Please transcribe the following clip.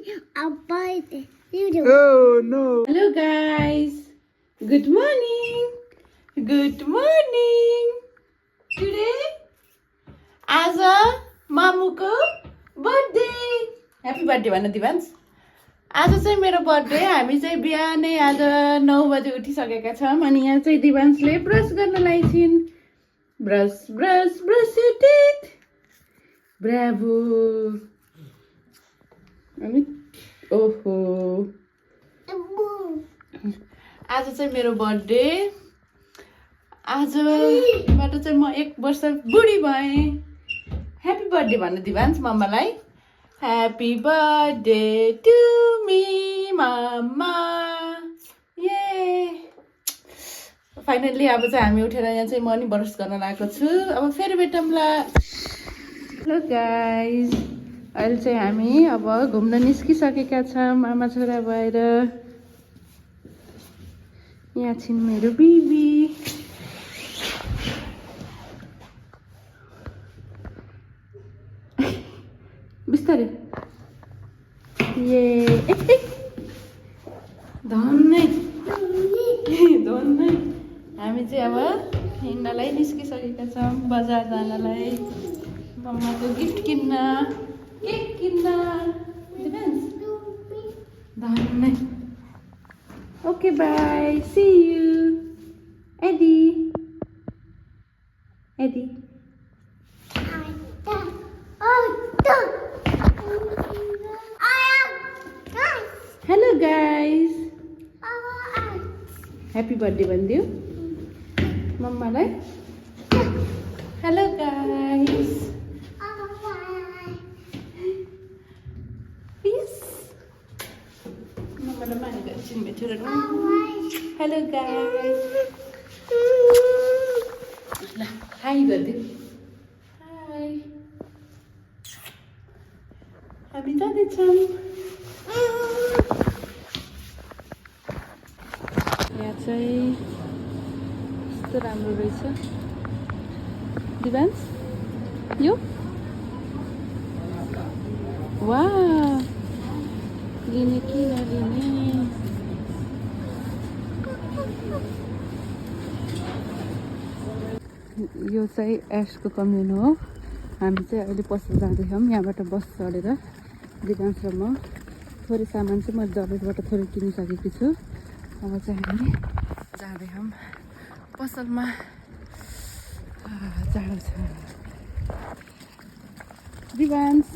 Oh no. Hello guys. Good morning. Good morning. Today आज मामुको birthday happy birthday भन्न दिवान्स आज चाहिँ मेरो बर्थडे हामी चाहिँ बिहानै आज 9 बजे उठिसकेका छौँ अनि यहाँ चाहिँ दिवान्सले ब्रस गर्नलाई छिन् brush brush brush your teeth Bravo अनि ओहो आज चाहिँ मेरो बर्थडे आजबाट चाहिँ म 1 वर्ष बुढी भएँ ह्यापी बर्थडे भन्न दिवान्स मम्मालाई ह्यापी बर्थडे टु मी मम्मा ये फाइनल्ली अब चाहिँ हामी उठेर यहाँ चाहिँ म नि ब्रस गर्न लागेको छु अब फेरि भेटौँला हेलो गाइज अहिले चाहिँ हामी अब घुम्न निस्किसकेका छौँ आमा छोरा भएर यहाँ छिन् मेरो बिबी बिस्तारै ये धन्नै धन्नै हामी चाहिँ अब हिँड्नलाई निस्किसकेका छौँ बजार जानलाई मम्माको गिफ्ट किन्न केक किन्न धन्नै ओके बाई सी यू एडी एडी हेलो गाइस ह्यापी बर्थडे भनिदियो मम्मालाई हेलो गाइस मम्मालाई मानेको एकछिन भेटेर हेलो गाइस ल हाई गरिदियो हाई हामी जाँदैछौँ यहाँ चाहिँ कस्तो राम्रो रहेछ दिवान्स यो वा लिने कि नलिने यो चाहिँ एसको कम्युन हो हामी चाहिँ अहिले पसल जाँदैछौँ यहाँबाट बस चढेर दिवान्स र म थोरै सामान चाहिँ म जबेटबाट थोरै किनिसकेकी छु अब चाहिँ हामी जाँदैछौँ पसलमा जाडो छ दिवान्स